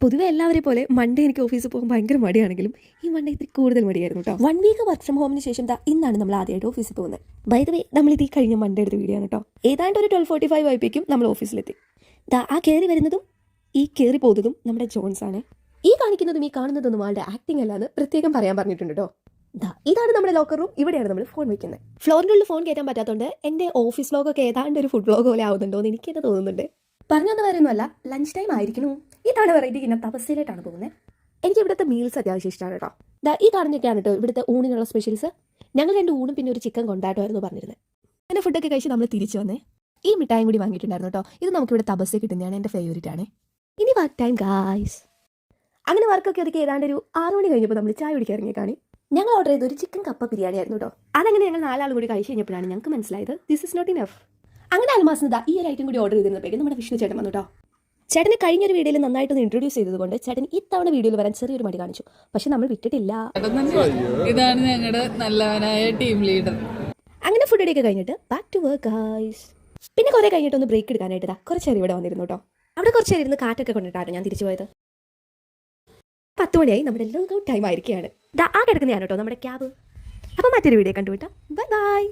പൊതുവെ എല്ലാവരെ പോലെ മൺഡേ എനിക്ക് ഓഫീസിൽ പോകാൻ ഭയങ്കര മടിയാണെങ്കിലും ഈ മൺഡേ ഇത്തിരി കൂടുതൽ മടിയായിരുന്നു കേട്ടോ. 1 വീക്ക് വർക്ക് ഫ്രം ഹോമിന് ശേഷം ഇന്നാണ് നമ്മൾ ആദ്യമായിട്ട് ഓഫീസിൽ പോകുന്നത്. ബൈ ദ വേ നമ്മൾ ഇത് കഴിഞ്ഞ മൺഡേ എടുത്ത വീഡിയോ ആണ് കേട്ടോ. ഏതാണ്ട് ഒരു 12:45 ആയപ്പോഴേക്കും നമ്മൾ ഓഫീസിലെത്തി. ആ കയറി വരുന്നതും ഈ കയറി പോകുന്നതും നമ്മുടെ ജോൺസ് ആണ്. ഈ കാണിക്കുന്നതും ഈ കാണുന്നതൊന്നും ആളുടെ ആക്ടിങ് അല്ലാന്ന് പ്രത്യേകം പറയാൻ പറഞ്ഞിട്ടുണ്ട് കേട്ടോ. ഇതാണ് നമ്മുടെ ലോക്കർ റൂം. ഇവിടെയാണ് നമ്മൾ ഫോൺ വെക്കുന്നത്. ഫ്ലോറിനുള്ളിൽ ഫോൺ കയറ്റാൻ പറ്റാത്തതുകൊണ്ട് എൻ്റെ ഓഫീസ് വ്ലോഗൊക്കെ ഏതാണ്ട് ഒരു ഫുഡ് വ്ലോഗ് പോലെ ആവുന്നുണ്ടോ എന്ന് എനിക്കെന്നെ തോന്നുന്നുണ്ട്. പറഞ്ഞൊന്നും കാര്യമൊന്നുമല്ല, ലഞ്ച് ടൈം ആയിരിക്കണു. ഇതാണ് വെറൈറ്റി ഇന്ന തപസ്സിലായിട്ടാണ് പോകുന്നത്. എനിക്ക് ഇവിടുത്തെ മീൽസ് അത്യാവശ്യം ഇഷ്ടമാണ് കേട്ടോ. ഈ കാണുന്നൊക്കെയാണ് കേട്ടോ ഇവിടുത്തെ ഊണിനുള്ള സ്പെഷ്യൽസ്. ഞങ്ങൾ 2 ഊണും പിന്നെ ഒരു ചിക്കൻ കൊണ്ടാട്ടമായിരുന്നു പറഞ്ഞിരുന്നത്. അങ്ങനെ ഫുഡൊക്കെ കഴിച്ച് നമ്മൾ തിരിച്ചു വന്നേ. ഈ മിഠായും കൂടി വാങ്ങിയിട്ടുണ്ടായിരുന്നു കേട്ടോ. ഇത് നമുക്കിവിടെ തപസ്സിൽ കിട്ടുന്നതാണ്, എൻ്റെ ഫേവറേറ്റ് ആണ്. ഇനി വർക്ക് ടൈം ഗായ്സ്. അങ്ങനെ വർക്കൊക്കെ ഒതുക്കി ഏതാണ്ട് ഒരു 6 മണി കഴിഞ്ഞപ്പോൾ നമ്മൾ ചായ കുടിക്കാൻ ഇറങ്ങിയേക്കാണ്. ഞങ്ങൾ ഓർഡർ ചെയ്ത ഒരു ചിക്കൻ കപ്പ ബിരിയാണി ആയിരുന്നു കേട്ടോ. അതങ്ങനെ ഞങ്ങൾ 4 ആൾ കൂടി കഴിച്ച് കഴിഞ്ഞപ്പോഴാണ് ഞങ്ങൾക്ക് മനസ്സിലായത് ദിസ് ഇസ് നോട്ട് ഇനഫ്. അങ്ങനെ അൽമാസിന് ഈ ഒരു ഐറ്റം കൂടി ഓർഡർ ചെയ്തിരുന്നപ്പോഴേക്കും നമ്മുടെ വിഷ്ണു ചേട്ടൻ വന്നു കേട്ടോ. ചേട്ടനെ കഴിഞ്ഞൊരു വീഡിയോയിൽ നന്നായിട്ടൊന്ന് ഇൻട്രൊഡ്യൂസ് ചെയ്തതുകൊണ്ട് ചേട്ടൻ ഇത്തവണ വീഡിയോയിൽ വരാൻ ചെറിയൊരു മടി കാണിച്ചു. പക്ഷെ നമ്മൾ വിട്ടിട്ടില്ല. ഇതാണ് ഞങ്ങളുടെ നല്ലവനായ ടീം ലീഡർ. അങ്ങനെ ഫുഡ് അടിയൊക്കെ കഴിഞ്ഞിട്ട് ബാക്ക് ടു വർക്ക് ഗൈസ്. പിന്നെ കുറെ കഴിഞ്ഞിട്ട് ഒന്ന് ബ്രേക്ക് എടുക്കാനായിട്ട് കുറച്ച് നേരം ഇവിടെ വന്നിരുന്നു കേട്ടോ. അവിടെ കുറച്ച് നേരം ഇരുന്ന് കാറ്റൊക്കെ കൊണ്ടിട്ടാണ് ഞാൻ തിരിച്ചു പോയത്. 10 മണിയായി, നമ്മുടെ ലോഗ് ഔട്ട് ടൈം ആയിരിക്കുകയാണ്. ആ കിടക്കുന്നതാണ് കേട്ടോ നമ്മുടെ ക്യാബ്. അപ്പം മറ്റൊരു വീഡിയോ കണ്ടുവിട്ടാം. Bye bye.